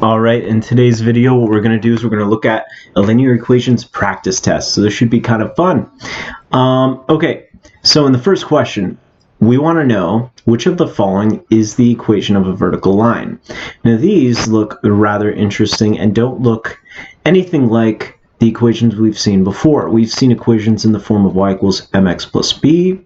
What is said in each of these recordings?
Alright, in today's video what we're going to do is we're going to look at a linear equations practice test. So this should be kind of fun. Okay, so in the first question, we want to know which of the following is the equation of a vertical line. Now these look rather interesting and don't look anything like the equations we've seen before. We've seen equations in the form of y equals mx plus b,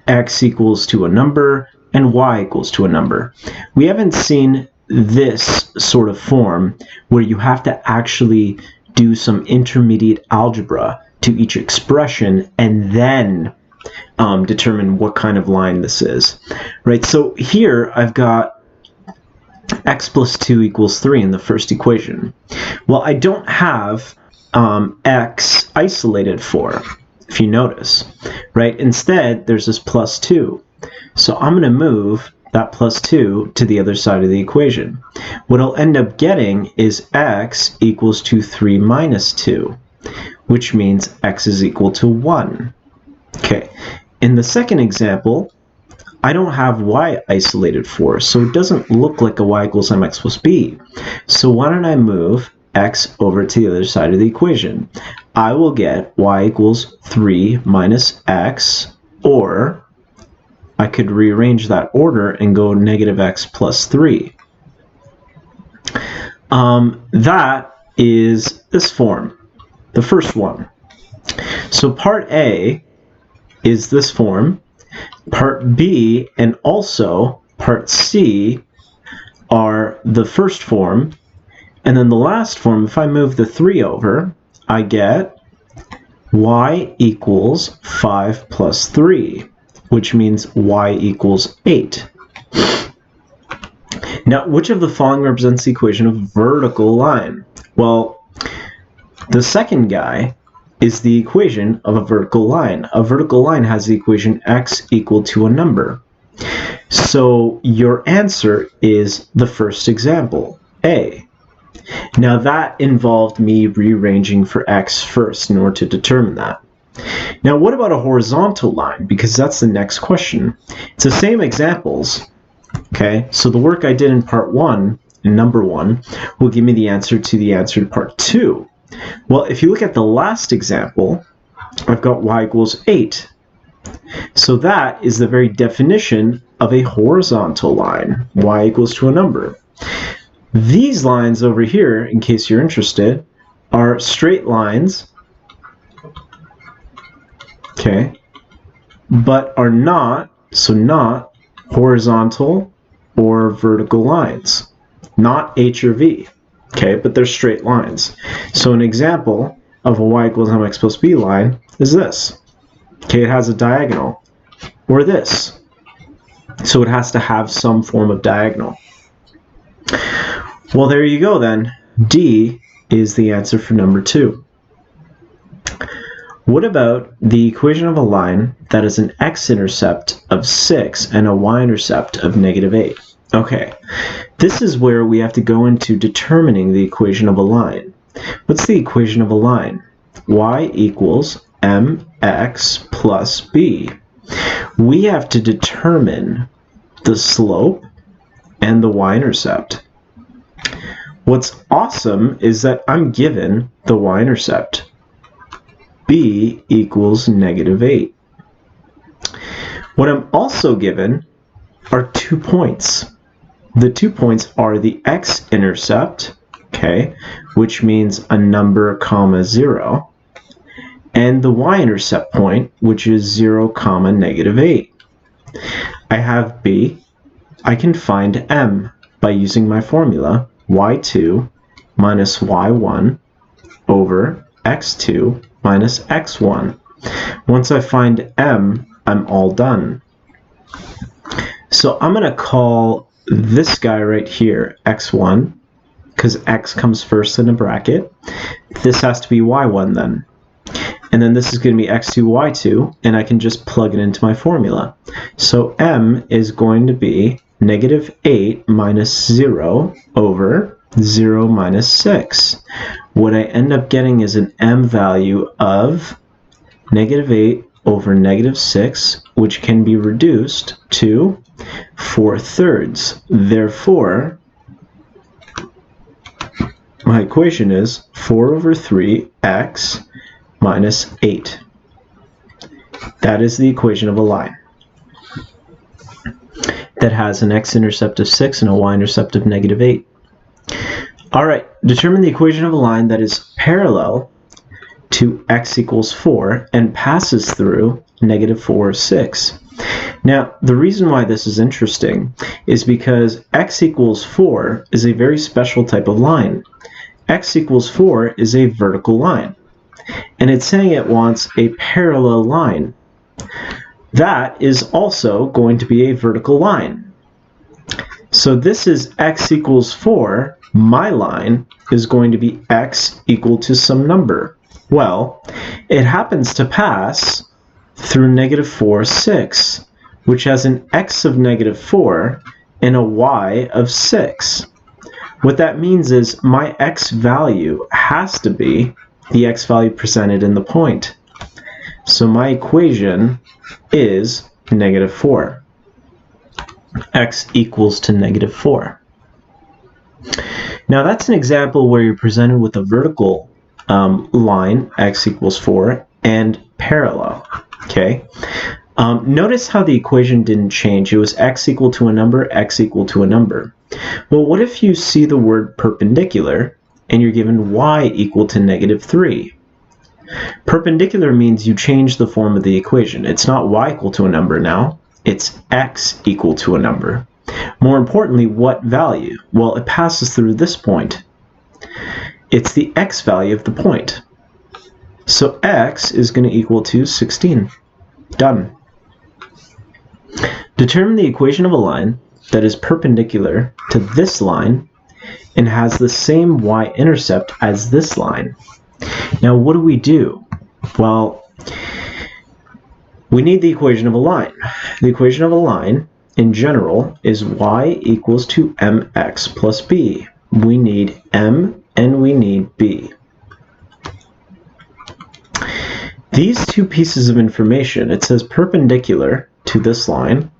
x equals to a number, and y equals to a number. We haven't seen this sort of form where you have to actually do some intermediate algebra to each expression and then determine what kind of line this is, right? So here I've got x plus 2 equals 3 in the first equation. Well, I don't have x isolated for, if you notice, right? Instead, there's this plus 2. So I'm going to move that plus 2 to the other side of the equation. What I'll end up getting is x equals to 3 minus 2, which means x is equal to 1. Okay, in the second example, I don't have y isolated for, so it doesn't look like a y equals mx plus b. So why don't I move x over to the other side of the equation? I will get y equals 3 minus x, or I could rearrange that order and go negative x plus 3. That is this form, the first one. So part A is this form. Part B and also part C are the first form. And then the last form, if I move the 3 over, I get y equals 5 plus 3. Which means y equals 8. Now, which of the following represents the equation of a vertical line? Well, the second guy is the equation of a vertical line. A vertical line has the equation x equal to a number. So your answer is the first example, A. Now that involved me rearranging for x first in order to determine that. Now, what about a horizontal line? Because that's the next question. It's the same examples, okay? So the work I did in part 1, in number 1, will give me the answer to part 2. Well, if you look at the last example, I've got y equals 8. So that is the very definition of a horizontal line, y equals to a number. These lines over here, in case you're interested, are straight lines, okay, but are not horizontal or vertical lines, not H or V, okay, but they're straight lines. So an example of a y equals mx plus b line is this, okay, it has a diagonal, or this, so it has to have some form of diagonal. Well, there you go then. D is the answer for number 2. What about the equation of a line that has an x-intercept of 6 and a y-intercept of negative 8? Okay, this is where we have to go into determining the equation of a line. What's the equation of a line? Y equals mx plus b. We have to determine the slope and the y-intercept. What's awesome is that I'm given the y-intercept. B equals negative 8. What I'm also given are 2 points. The 2 points are the x-intercept, okay, which means a number, comma, 0, and the y-intercept point, which is 0, comma, negative 8. I have B. I can find M by using my formula, y2 minus y1 over x2 minus x1. Once I find M, I'm all done. So I'm going to call this guy right here x1, because x comes first in a bracket. This has to be y1 then. And then this is going to be x2, y2, and I can just plug it into my formula. So M is going to be negative 8 minus 0 over 0 minus 6. What I end up getting is an M value of negative 8 over negative 6, which can be reduced to 4/3. Therefore, my equation is 4 over 3x minus 8. That is the equation of a line that has an x-intercept of 6 and a y-intercept of -8. All right, determine the equation of a line that is parallel to x equals 4 and passes through -4, 6. Now, the reason why this is interesting is because x equals 4 is a very special type of line. X equals 4 is a vertical line, and it's saying it wants a parallel line. That is also going to be a vertical line. So this is x equals 4. My line is going to be x equal to some number. Well, it happens to pass through -4, 6, which has an x of -4 and a y of 6. What that means is my x value has to be the x value presented in the point. So my equation is -4. X equals to -4. Now that's an example where you're presented with a vertical line, x equals 4, and parallel. Okay. Notice how the equation didn't change. It was x equal to a number, x equal to a number. Well, what if you see the word perpendicular and you're given y equal to -3? Perpendicular means you change the form of the equation. It's not y equal to a number now, it's x equal to a number. More importantly, what value? Well, it passes through this point. It's the x value of the point. So x is going to equal to 16. Done. Determine the equation of a line that is perpendicular to this line and has the same y-intercept as this line. Now, what do? Well, we need the equation of a line. The equation of a line, in general, is y equals to mx plus b. We need m and we need b. These two pieces of information, it says perpendicular to this line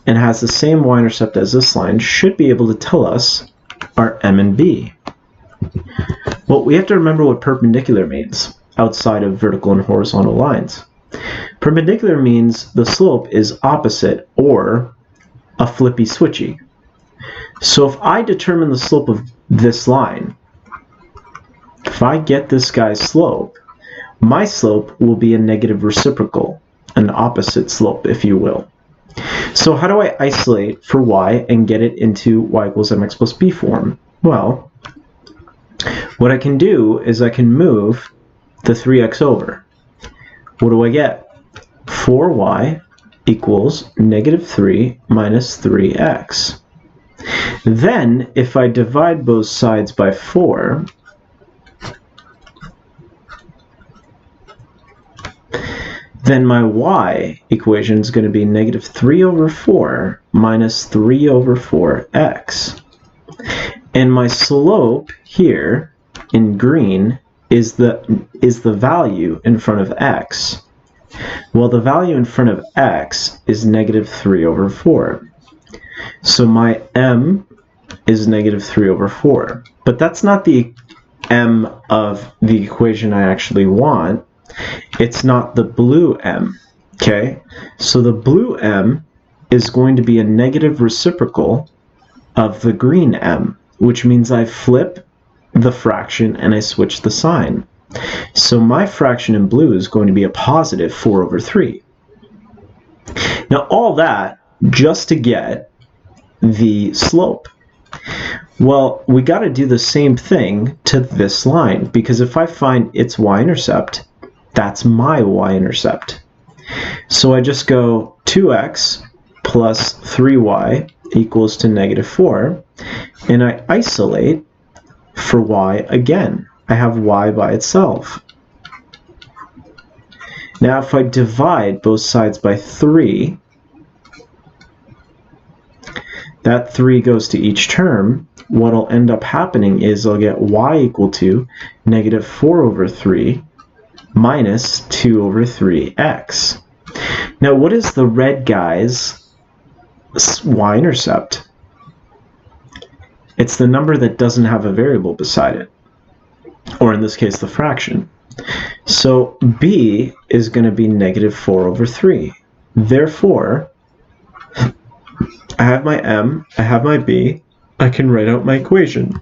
and has the same y-intercept as this line, should be able to tell us our m and b. Well, we have to remember what perpendicular means outside of vertical and horizontal lines. Perpendicular means the slope is opposite or a flippy switchy. So if I determine the slope of this line, if I get this guy's slope, my slope will be a negative reciprocal, an opposite slope, if you will. So how do I isolate for y and get it into y equals mx plus b form? Well, what I can do is I can move the 3x over. What do I get? 4y equals -3 minus 3x. Then, if I divide both sides by 4, then my y equation is going to be -3 over 4 minus 3 over 4x. And my slope here in green is the value in front of x. Well, the value in front of x is -3 over 4. So my m is -3 over 4. But that's not the m of the equation I actually want. It's not the blue m. Okay? So the blue m is going to be a negative reciprocal of the green m, which means I flip the fraction and I switch the sign. So my fraction in blue is going to be a positive 4 over 3. Now all that just to get the slope. Well, we got to do the same thing to this line, because if I find its y-intercept, that's my y-intercept. So I just go 2x plus 3y equals to -4, and I isolate for y again. I have y by itself. Now if I divide both sides by 3, that 3 goes to each term. What'll end up happening is I'll get y equal to -4 over 3 minus 2 over 3x. Now what is the red guy's y-intercept? It's the number that doesn't have a variable beside it. or in this case, the fraction. So b is going to be negative 4 over 3. Therefore, I have my m, I have my b, I can write out my equation.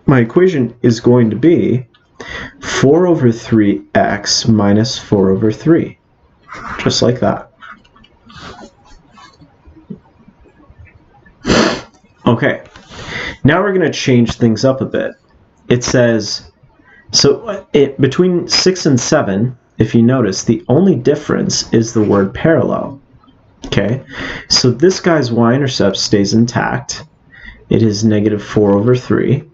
My equation is going to be 4 over 3x minus 4 over 3. Just like that. Okay, now we're going to change things up a bit. It says, so between 6 and 7, if you notice, the only difference is the word parallel. Okay, so this guy's y-intercept stays intact. It is negative 4 over 3.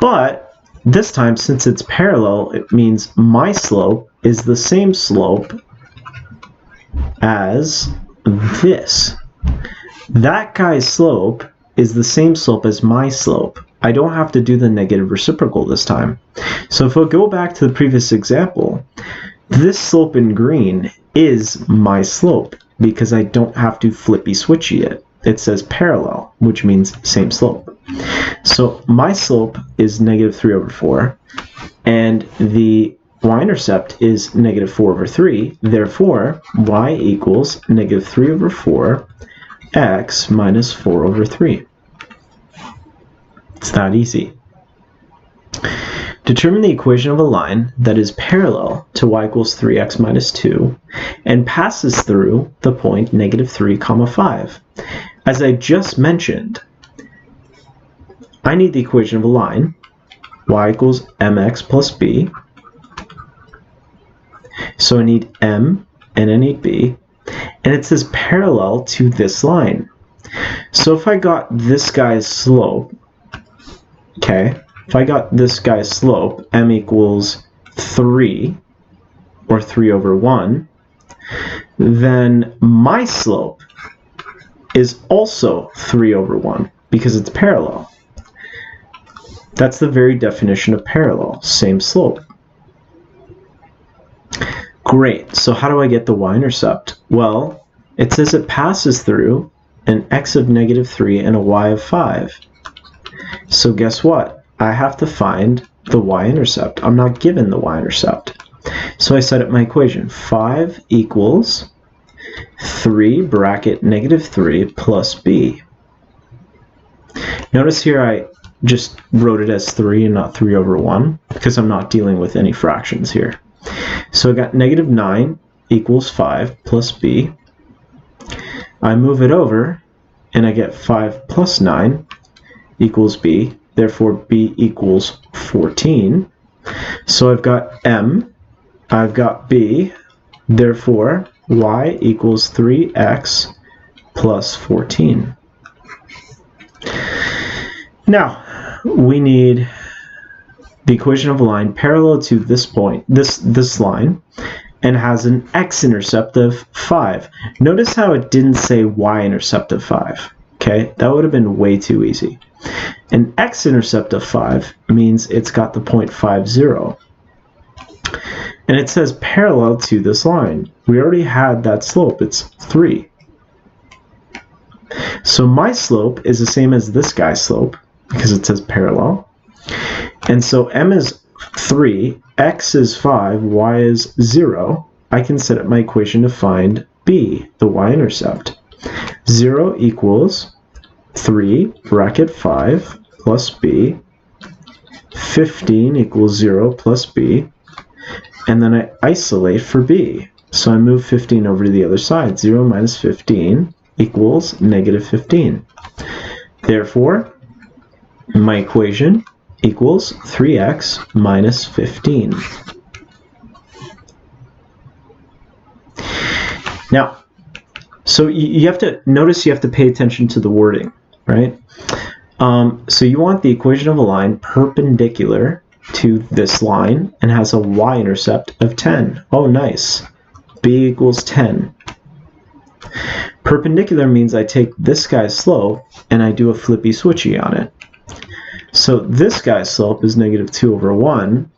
But this time, since it's parallel, it means my slope is the same slope as this. That guy's slope is the same slope as my slope. I don't have to do the negative reciprocal this time. So if I go back to the previous example, this slope in green is my slope because I don't have to flippy switchy it. It says parallel, which means same slope. So my slope is negative 3 over 4, and the y-intercept is negative 4 over 3. Therefore, y equals negative 3 over 4 x minus 4 over 3. It's that easy. Determine the equation of a line that is parallel to y equals 3x minus 2 and passes through the point negative 3, 5. As I just mentioned, I need the equation of a line, y equals mx plus b. So I need m and I need b. And it says parallel to this line. So if I got this guy's slope, okay, if I got this guy's slope, m equals 3, or 3 over 1, then my slope is also 3 over 1, because it's parallel. That's the very definition of parallel, same slope. Great, so how do I get the y-intercept? Well, it says it passes through an x of negative 3 and a y of 5. So guess what? I have to find the y-intercept. I'm not given the y-intercept. So I set up my equation. 5 equals 3 bracket negative 3 plus b. Notice here I just wrote it as 3 and not 3 over 1 because I'm not dealing with any fractions here. So I got negative 9 equals 5 plus b. I move it over and I get 5 plus 9 equals b. Therefore, b equals 14. So I've got m, I've got b. Therefore, y equals 3x plus 14. Now, we need the equation of a line parallel to this point, this line, and has an x-intercept of 5. Notice how it didn't say y-intercept of 5. Okay, that would have been way too easy. An x-intercept of 5 means it's got the point 5, 0. And it says parallel to this line. We already had that slope, it's 3. So my slope is the same as this guy's slope, because it says parallel. And so m is 3, x is 5, y is 0. I can set up my equation to find b, the y-intercept. 0 equals 3 bracket 5 plus b. 15 equals 0 plus b. And then I isolate for b. So I move 15 over to the other side. 0 minus 15 equals negative 15. Therefore, my equation equals 3x minus 15. Now, so you have to notice you have to pay attention to the wording, right? So you want the equation of a line perpendicular to this line and has a y-intercept of 10. Oh, nice. B equals 10. Perpendicular means I take this guy's slope and I do a flippy switchy on it. So this guy's slope is negative 2 over 1.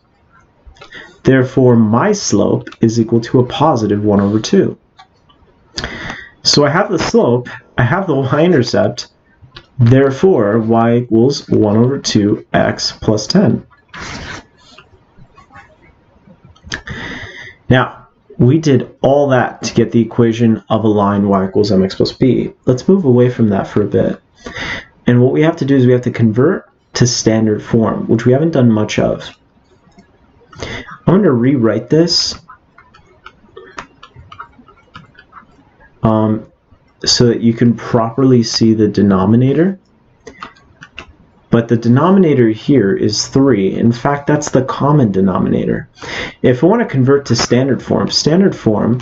Therefore, my slope is equal to a positive 1 over 2. So I have the slope, I have the y-intercept, therefore y equals 1 over 2x plus 10. Now, we did all that to get the equation of a line y equals mx plus b. Let's move away from that for a bit. And what we have to do is we have to convert to standard form, which we haven't done much of. I'm going to rewrite this so that you can properly see the denominator. But the denominator here is 3. In fact, that's the common denominator. If I want to convert to standard form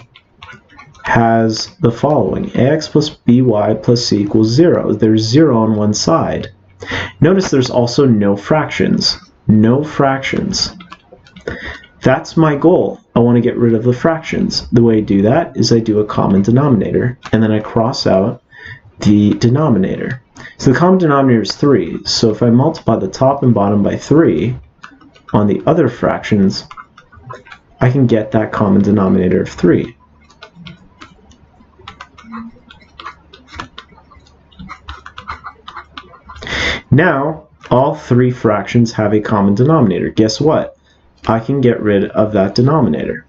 has the following. ax plus by plus c equals 0. There's 0 on one side. Notice there's also no fractions. No fractions. That's my goal. I want to get rid of the fractions. The way I do that is I do a common denominator, and then I cross out the denominator. So the common denominator is 3, so if I multiply the top and bottom by 3 on the other fractions, I can get that common denominator of 3. Now, all 3 fractions have a common denominator. Guess what? I can get rid of that denominator.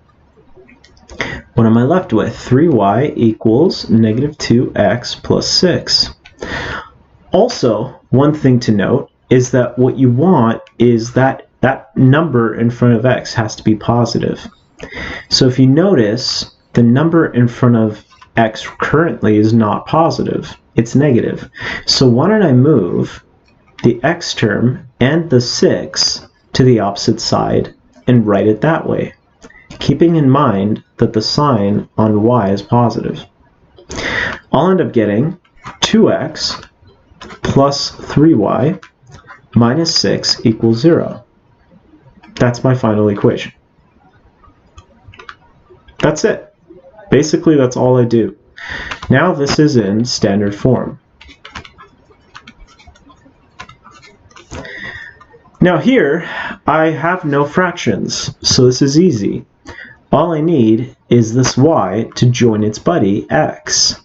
What am I left with? 3y equals negative 2x plus 6. Also, one thing to note is that what you want is that number in front of x has to be positive. So if you notice, the number in front of x currently is not positive. It's negative. So why don't I move the x term and the 6 to the opposite side and write it that way, keeping in mind that the sign on y is positive. I'll end up getting 2x plus 3y minus 6 equals 0. That's my final equation. That's it. Basically, that's all I do. Now this is in standard form. Now here, I have no fractions, so this is easy. All I need is this y to join its buddy, x.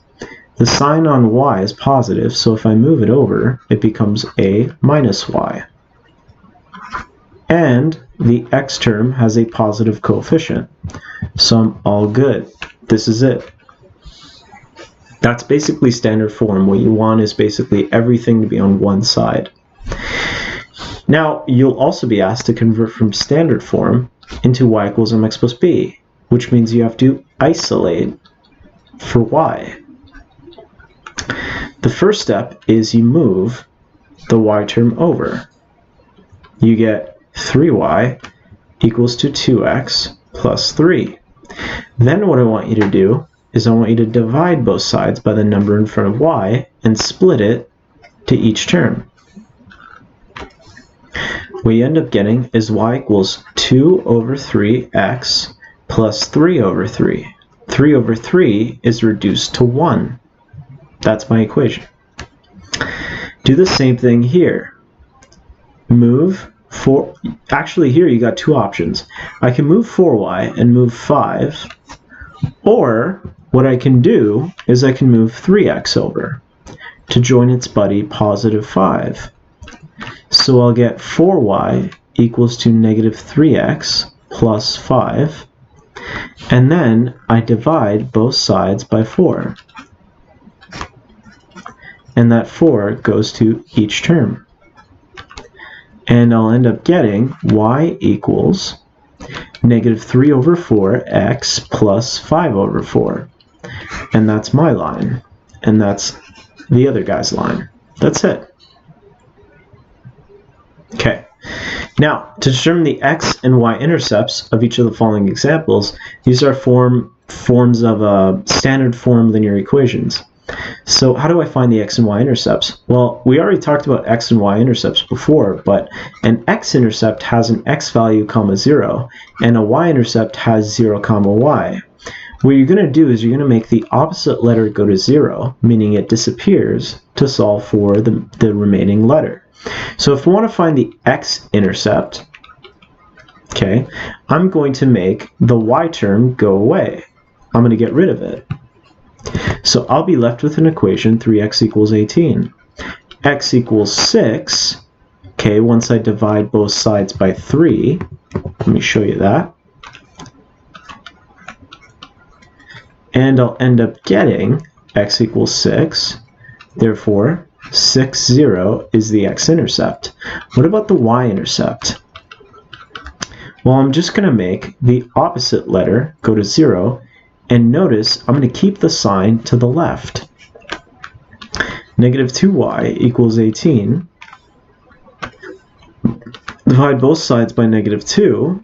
The sign on y is positive, so if I move it over, it becomes a minus y. And the x term has a positive coefficient, so I'm all good. This is it. That's basically standard form. What you want is basically everything to be on one side. Now, you'll also be asked to convert from standard form into y equals mx plus b, which means you have to isolate for y. The first step is you move the y term over. You get 3y equals to 2x plus 3. Then what I want you to do is I want you to divide both sides by the number in front of y and split it to each term. What you end up getting is y equals 2 over 3x plus 3 over 3. 3 over 3 is reduced to 1. That's my equation. Do the same thing here. Move 4. Actually, here you got two options. I can move 4y and move 5, or what I can do is I can move 3x over to join its buddy positive 5. So I'll get 4y equals to negative 3x plus 5, and then I divide both sides by 4. And that 4 goes to each term. And I'll end up getting y equals negative 3 over 4x plus 5 over 4. And that's my line. And that's the other guy's line. That's it. Okay. Now, to determine the x and y-intercepts of each of the following examples, these are forms of standard form linear equations. So how do I find the x and y-intercepts? Well, we already talked about x and y-intercepts before, but an x-intercept has an x value, comma 0, and a y-intercept has 0, comma y. What you're going to do is you're going to make the opposite letter go to 0, meaning it disappears, to solve for the remaining letter. So if we want to find the x-intercept, okay, I'm going to make the y term go away. I'm going to get rid of it. So I'll be left with an equation 3x equals 18. X equals 6 Okay, once I divide both sides by 3, let me show you that. And I'll end up getting x equals 6. Therefore, 6, 0 is the x-intercept. What about the y-intercept? Well, I'm just going to make the opposite letter go to 0, and notice I'm going to keep the sign to the left. Negative 2y equals 18. Divide both sides by negative 2,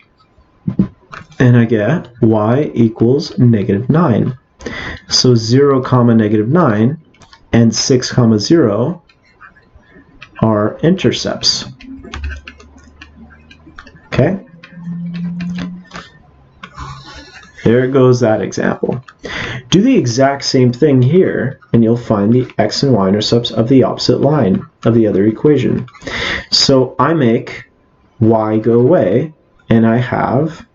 and I get y equals negative 9. So 0 comma negative 9 and 6 comma 0 are intercepts. Okay? There goes that example. Do the exact same thing here, and you'll find the x and y-intercepts of the opposite line of the other equation. So I make y go away, and I have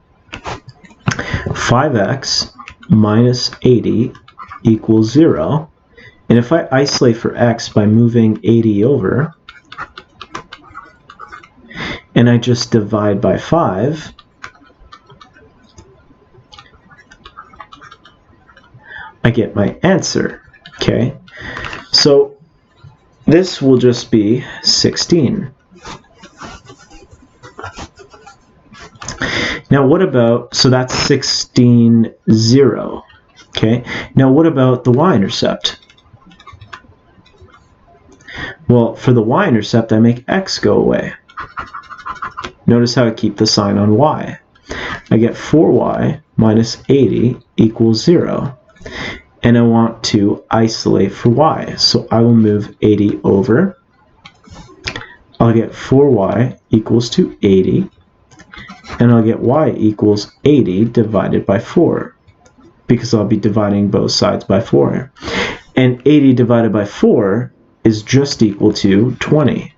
5x minus 80 equals 0. And if I isolate for x by moving 80 over, and I just divide by 5, I get my answer. Okay, so this will just be 16. Now what about, so that's 16, 0. Okay, now what about the y-intercept? Well, for the y-intercept, I make x go away. Notice how I keep the sign on y. I get 4y minus 80 equals 0. And I want to isolate for y. So I will move 80 over. I'll get 4y equals to 80. And I'll get y equals 80 divided by 4. Because I'll be dividing both sides by 4. And 80 divided by 4 is just equal to 20.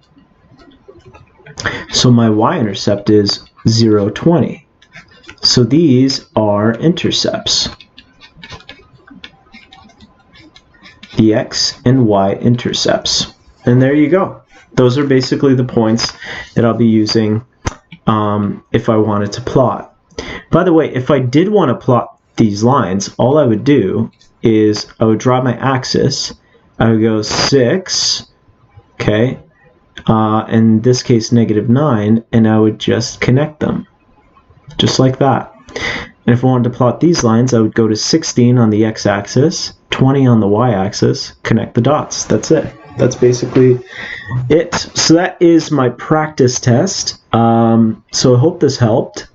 So my y-intercept is 0, 20. So these are intercepts. The x and y intercepts. And there you go. Those are basically the points that I'll be using if I wanted to plot. By the way, if I did want to plot these lines, all I would do is I would draw my axis. I would go 6, okay, in this case negative 9, and I would just connect them, just like that. And if I wanted to plot these lines, I would go to 16 on the x-axis, 20 on the y-axis, connect the dots. That's it. That's basically it. So that is my practice test. So I hope this helped.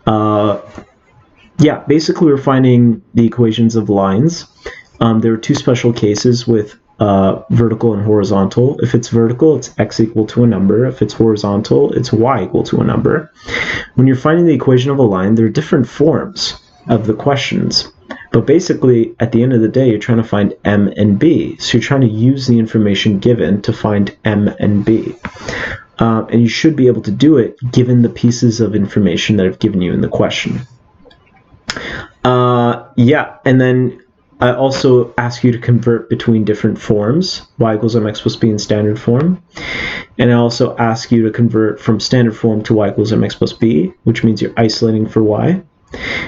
Yeah, basically we're finding the equations of lines. There are two special cases with vertical and horizontal. If it's vertical, it's x equal to a number. If it's horizontal, it's y equal to a number. When you're finding the equation of a line, there are different forms of the questions. But basically, at the end of the day, you're trying to find m and b. So you're trying to use the information given to find m and b. And you should be able to do it given the pieces of information that I've given you in the question. Yeah, and then I also ask you to convert between different forms, y equals mx plus b in standard form. And I also ask you to convert from standard form to y equals mx plus b, which means you're isolating for y.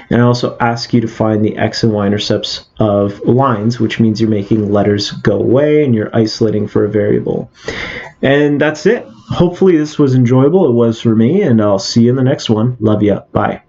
And I also ask you to find the x and y intercepts of lines, which means you're making letters go away and you're isolating for a variable. And that's it. Hopefully this was enjoyable. It was for me, and I'll see you in the next one. Love ya. Bye.